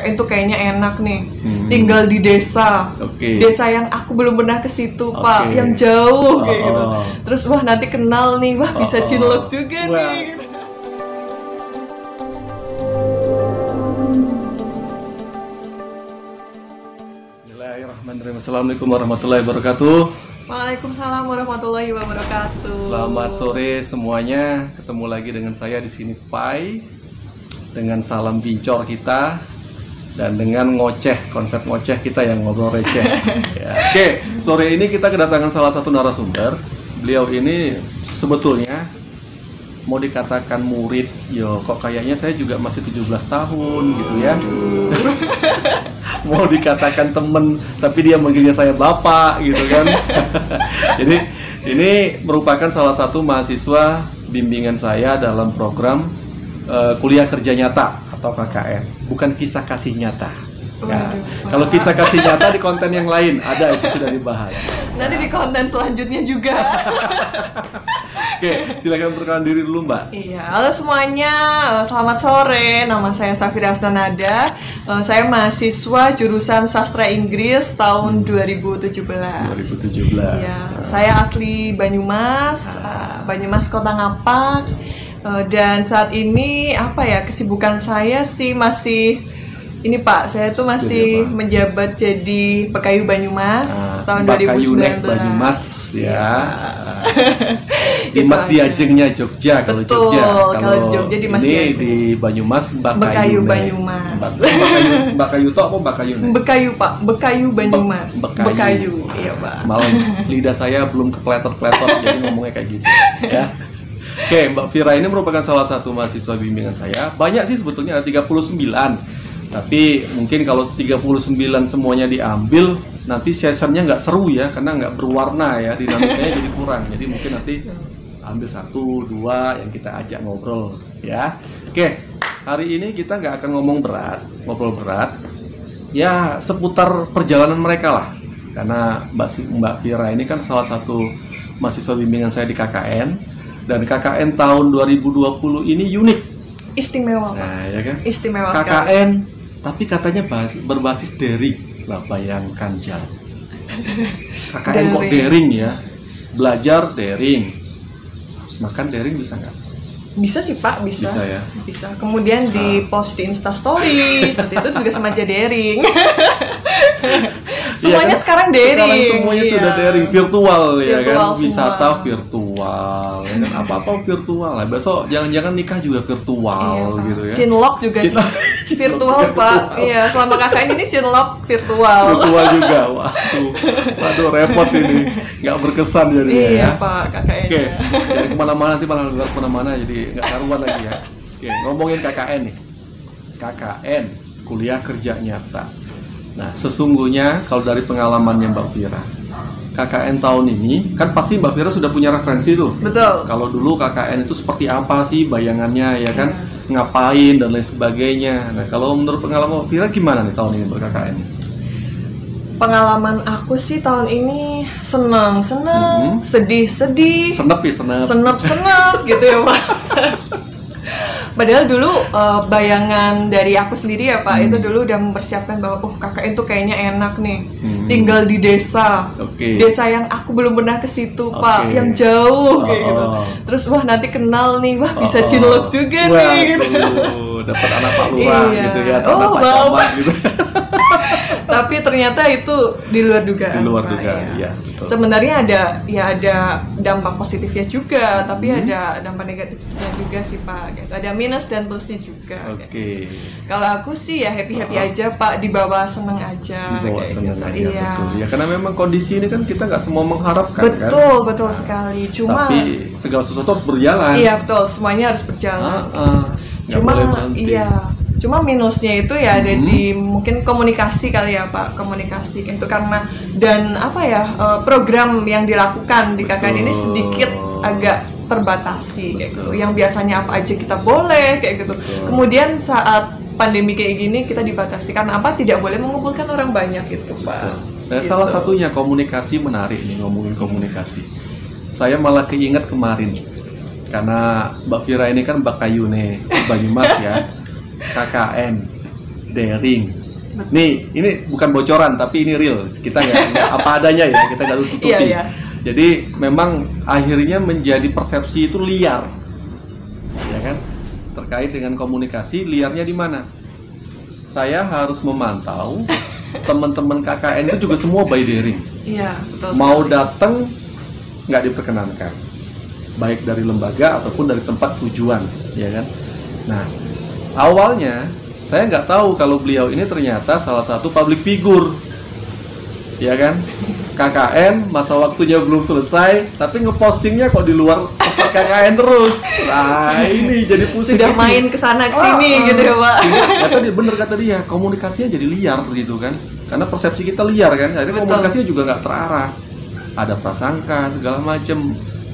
itu kayaknya enak nih, tinggal di desa, desa yang aku belum pernah ke situ Pak, yang jauh kayak gitu. Terus wah nanti kenal nih, wah bisa cinlok juga nih. Gitu. Bismillahirrahmanirrahim. Assalamualaikum warahmatullahi wabarakatuh. Waalaikumsalam warahmatullahi wabarakatuh. Selamat sore semuanya. Ketemu lagi dengan saya di sini Pai, dengan salam bincor kita dan dengan ngoceh, konsep ngoceh kita yang ngobrol receh. Ya. Oke, sore ini kita kedatangan salah satu narasumber. Beliau ini sebetulnya mau dikatakan murid, kok kayaknya saya juga masih 17 tahun gitu ya. Mau dikatakan temen, tapi dia manggilnya saya bapak gitu kan. Jadi ini merupakan salah satu mahasiswa bimbingan saya dalam program kuliah kerja nyata atau KKN, bukan kisah kasih nyata. Ya. Kalau kisah kasih nyata di konten yang lain ada, itu sudah dibahas. Nanti di konten selanjutnya juga. Oke, silakan perkenalan diri dulu Mbak. Iya, halo semuanya, selamat sore. Nama saya Safira Asnanada. Saya mahasiswa jurusan Sastra Inggris tahun 2017. 2017. Iya, saya asli Banyumas, Banyumas Kota Ngapak. Dan saat ini kesibukan saya sih masih ini Pak, saya tuh masih menjabat jadi Bekayu Banyumas tahun 2019. Banyumas ya. Dimas Diajengnya Jogja kalau Jogja. Kalau Jogja Dimas Diajeng. Di Banyumas Bekayu Banyumas. Bakayu toh apa Bakayu? Bekayu Pak, Bekayu Banyumas. Bekayu. Iya Pak. Malah lidah saya belum kepletot-pletot jadi ngomongnya kayak gitu ya. Oke, Mbak Vira ini merupakan salah satu mahasiswa bimbingan saya. Banyak sih sebetulnya, ada 39. Tapi mungkin kalau 39 semuanya diambil, nanti sessionnya nggak seru ya, karena nggak berwarna ya, dinamikanya jadi kurang. Jadi mungkin nanti ambil 1, 2 yang kita ajak ngobrol ya. Oke, hari ini kita nggak akan ngobrol berat ya, seputar perjalanan mereka lah. Karena Mbak Vira ini kan salah satu mahasiswa bimbingan saya di KKN, dan KKN tahun 2020 ini unik, istimewa. Nah, ya kan? Istimewa KKN sekali. Tapi katanya berbasis daring. Lah bayangkan Jal. KKN kok daring ya? Belajar daring. Makan daring bisa nggak? Bisa sih Pak, bisa. Bisa ya? Bisa. Kemudian di post di Instastory, seperti itu juga sama aja daring. Semuanya kan? sekarang daring. Sekarang semuanya sudah daring, virtual ya kan? Semua. Wisata virtual, ya kan? Apa-apa virtual lah. Besok jangan-jangan nikah juga virtual gitu ya. Cinlok juga virtual Pak. Iya, selama KKN ini cinlok virtual. Virtual juga, waduh repot ini, nggak berkesan jadinya ya. Iya Pak, KKN. Oke, jadi kemana-mana nanti malah lewat kemana-mana jadi nggak karuan lagi ya. Oke, ngomongin KKN nih. KKN, kuliah kerja nyata. Nah, sesungguhnya kalau dari pengalamannya Mbak Vira, KKN tahun ini kan pasti Mbak Vira sudah punya referensi tuh. Betul. Kalau dulu KKN itu seperti apa sih bayangannya ya kan, ngapain dan lain sebagainya. Nah, kalau menurut pengalaman Mbak Vira gimana nih tahun ini buat KKN? Pengalaman aku sih tahun ini seneng, sedih, senep gitu ya Pak. Padahal dulu bayangan dari aku sendiri ya Pak, itu dulu udah mempersiapkan bahwa KKN tuh kayaknya enak nih, tinggal di desa, desa yang aku belum pernah ke situ Pak, yang jauh kayak gitu. Terus wah nanti kenal nih, wah bisa cinlok juga nih gitu. Dapat anak Pak Lurah gitu ya, anak Pak Camat gitu. Tapi ternyata itu di luar dugaan. Di luar dugaan, ya. Sebenarnya ada dampak positifnya juga, tapi ada dampak negatifnya juga sih Pak. Gitu. Ada minus dan plusnya juga. Oke. Kalau aku sih ya happy aja Pak, dibawa seneng aja. Dibawa seneng aja, iya. Betul. Ya karena memang kondisi ini kan kita nggak semua mengharapkan betul sekali. Cuma tapi segala sesuatu harus berjalan. Iya betul, semuanya harus berjalan. Cuma minusnya itu ya ada di mungkin komunikasi kali ya Pak, komunikasi itu karena dan program yang dilakukan di KKN ini sedikit agak terbatasi kayak gitu. Yang biasanya apa aja kita boleh kayak gitu. Kemudian saat pandemi kayak gini kita dibatasi karena apa? Tidak boleh mengumpulkan orang banyak gitu Pak. Nah, gitu. Salah satunya komunikasi menarik nih, ngomongin komunikasi. Saya malah keinget kemarin karena Mbak Vira ini kan Bakayu nih, Banyumas ya. KKN daring. Nih, ini bukan bocoran tapi ini real. Kita nggak apa adanya ya, kita nggak tutupi. Iya. Jadi memang akhirnya menjadi persepsi itu liar, ya kan? Terkait dengan komunikasi, liarnya di mana? Saya harus memantau teman-teman KKN itu juga semua by daring. Iya, betul. Mau datang nggak diperkenankan, baik dari lembaga ataupun dari tempat tujuan, ya kan? Nah, awalnya saya nggak tahu kalau beliau ini ternyata salah satu public figure, ya kan? KKN masa waktunya belum selesai, tapi ngepostingnya kok di luar tempat KKN terus. Nah, ini jadi pusing. Sudah main kesana kesini gitu ya Pak. Bener kata dia, komunikasinya jadi liar gitu kan? Karena persepsi kita liar kan, akhirnya komunikasinya juga nggak terarah. Ada prasangka segala macam.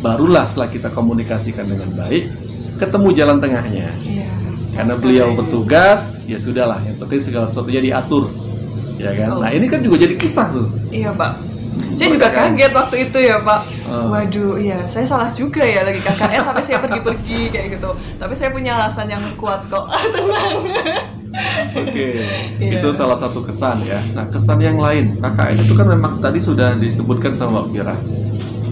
Barulah setelah kita komunikasikan dengan baik, ketemu jalan tengahnya. Iya. Karena beliau bertugas, ya sudahlah. Yang penting segala sesuatunya diatur, ya kan? Nah ini kan juga jadi kisah tuh. Iya Pak. Saya juga kaget waktu itu ya Pak. Waduh, iya saya salah juga ya lagi KKN tapi saya pergi-pergi kayak gitu. Tapi saya punya alasan yang kuat kok. Tenang. Oke, itu salah satu kesan ya. Nah kesan yang lain, KKN itu kan memang tadi sudah disebutkan sama Mbak Fira,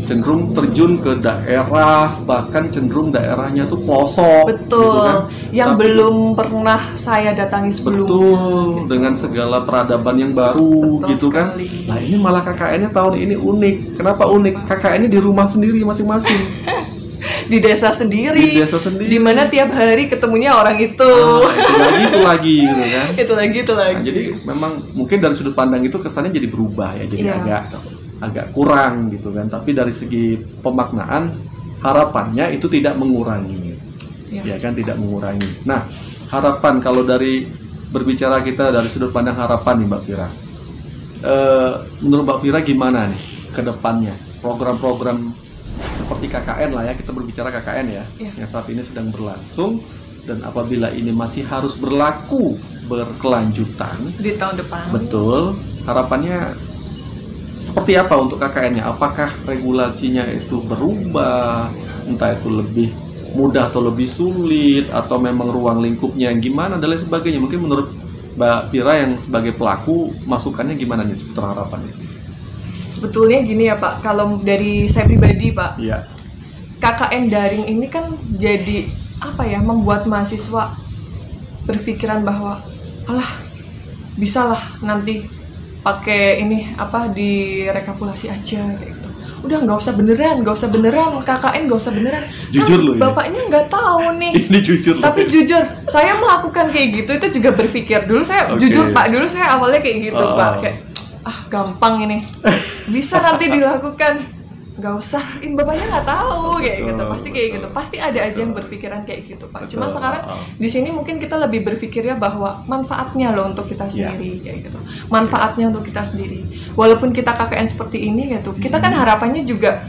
cenderung terjun ke daerah, bahkan cenderung daerahnya tuh pelosok. Betul, gitu kan? yang tapi, belum pernah saya datangi sebelumnya. Betul, gitu. Dengan segala peradaban yang baru, betul gitu sekali. Kan. Nah ini malah KKN-nya tahun ini unik. Kenapa unik? KKN-nya di rumah sendiri masing-masing. Di desa sendiri. Di mana tiap hari ketemunya orang itu. Itu lagi gitu kan. Itu lagi. Nah, jadi memang mungkin dari sudut pandang itu kesannya jadi berubah ya, jadi agak kurang gitu kan. Tapi dari segi pemaknaan harapannya itu tidak mengurangi. Ya kan, tidak mengurangi. Nah, harapan kalau dari berbicara kita dari sudut pandang harapan nih Mbak Fira. Menurut Mbak Fira gimana nih ke depannya? Program-program seperti KKN lah ya, kita berbicara KKN ya, yang saat ini sedang berlangsung, dan apabila ini masih harus berlaku berkelanjutan di tahun depan. Betul, harapannya seperti apa untuk KKN-nya? Apakah regulasinya itu berubah, entah itu lebih mudah atau lebih sulit, atau memang ruang lingkupnya yang gimana dan lain sebagainya? Mungkin menurut Mbak Fira yang sebagai pelaku, masukannya gimana nih seputar harapannya? Sebetulnya gini ya Pak, kalau dari saya pribadi Pak, KKN daring ini kan jadi apa ya, membuat mahasiswa berpikiran bahwa alah bisalah nanti pakai ini apa di rekapitulasi aja kayak gitu. Udah nggak usah beneran KKN nggak usah beneran. Jujur kan loh bapaknya nggak tahu nih. Ini jujur. Tapi jujur, saya melakukan kayak gitu itu juga berpikir dulu saya jujur Pak, dulu saya awalnya kayak gitu Pak, kayak gampang ini bisa nanti dilakukan, nggak usah, bapaknya nggak tahu kayak gitu, pasti kayak gitu, pasti ada aja yang berpikiran kayak gitu Pak. Cuma sekarang di sini mungkin kita lebih berpikirnya bahwa manfaatnya loh untuk kita sendiri kayak gitu, manfaatnya untuk kita sendiri. Walaupun kita KKN seperti ini gitu, kita kan harapannya juga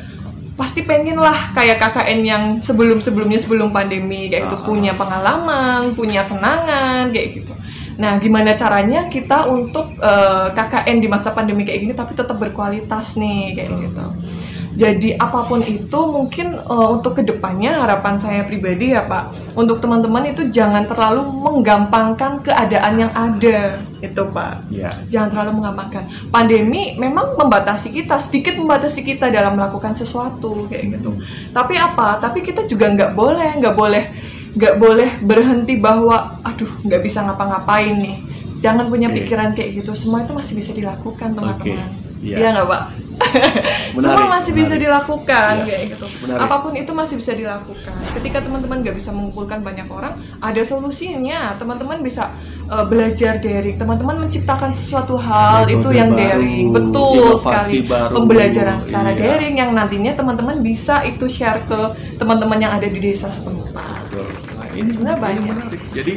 pasti pengen lah kayak KKN yang sebelum-sebelumnya sebelum pandemi kayak gitu, punya pengalaman, punya kenangan kayak gitu. Nah, gimana caranya kita untuk KKN di masa pandemi kayak gini tapi tetap berkualitas nih kayak gitu. Jadi apapun itu mungkin untuk kedepannya harapan saya pribadi ya Pak, untuk teman-teman itu jangan terlalu menggampangkan keadaan yang ada itu Pak. Jangan terlalu menggampangkan. Pandemi memang membatasi kita, sedikit membatasi kita dalam melakukan sesuatu kayak gitu. Tapi apa? Tapi kita juga nggak boleh berhenti bahwa aduh nggak bisa ngapa-ngapain nih. Jangan punya pikiran kayak gitu. Semua itu masih bisa dilakukan teman-teman. Iya nggak Pak? Semua masih bisa dilakukan kayak gitu. Apapun itu masih bisa dilakukan. Ketika teman-teman nggak bisa mengumpulkan banyak orang, ada solusinya. Teman-teman bisa belajar daring. Teman-teman menciptakan sesuatu hal itu yang daring. Betul sekali. Pembelajaran secara daring yang nantinya teman-teman bisa itu share ke teman-teman yang ada di desa setempat. Ini sebenarnya banyak. Jadi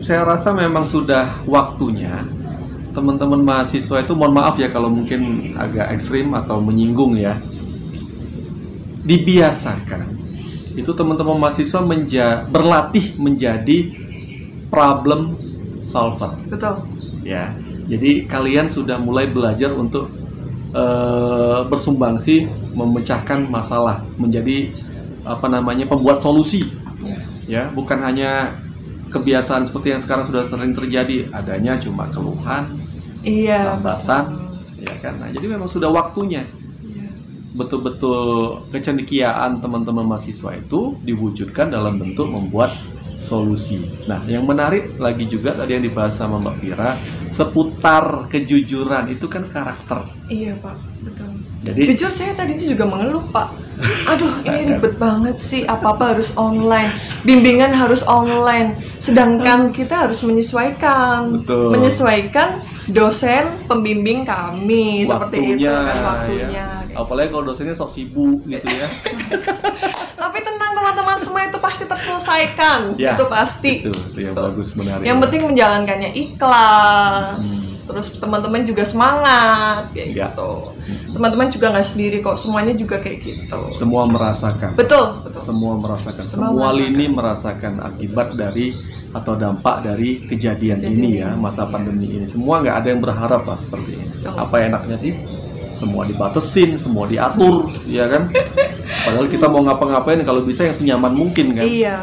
saya rasa memang sudah waktunya teman-teman mahasiswa itu, mohon maaf ya kalau mungkin agak ekstrim atau menyinggung ya, dibiasakan itu teman-teman mahasiswa berlatih menjadi problem solver. Betul. Ya, jadi kalian sudah mulai belajar untuk bersumbangsi memecahkan masalah, menjadi pembuat solusi. Ya, bukan hanya kebiasaan seperti yang sekarang sudah sering terjadi, adanya cuma keluhan, Iya. sambatan, betul. ya kan. Nah, jadi memang sudah waktunya Iya. betul-betul kecendekiaan teman-teman mahasiswa itu diwujudkan dalam bentuk membuat solusi. Nah, yang menarik lagi juga tadi yang dibahas sama Mbak Vira seputar kejujuran itu kan karakter. Iya Pak, betul. Jadi Jujur saya tadi itu juga mengeluh Pak. Aduh ini ribet banget sih, apa-apa harus online, bimbingan harus online. Sedangkan kita harus menyesuaikan, Betul. menyesuaikan dosen pembimbing kami seperti itu kan waktunya. ya. Apalagi kalau dosennya sok sibuk gitu ya. Tapi tenang teman-teman, semua itu pasti terselesaikan, Ya, itu pasti. Itu yang bagus, menarik. Yang penting menjalankannya ikhlas, terus teman-teman juga semangat kayak Ya. gitu. Teman-teman juga nggak sendiri kok, semuanya juga kayak gitu. Semua merasakan. Betul, betul. Semua merasakan. Semua Semua merasakan. lini merasakan akibat dari atau dampak dari kejadian ini ya, masa pandemi ini. Semua nggak ada yang berharap lah seperti ini. Betul. Apa enaknya sih? Semua dibatesin, semua diatur, ya kan? Padahal kita mau ngapa-ngapain kalau bisa yang senyaman mungkin kan. Iya.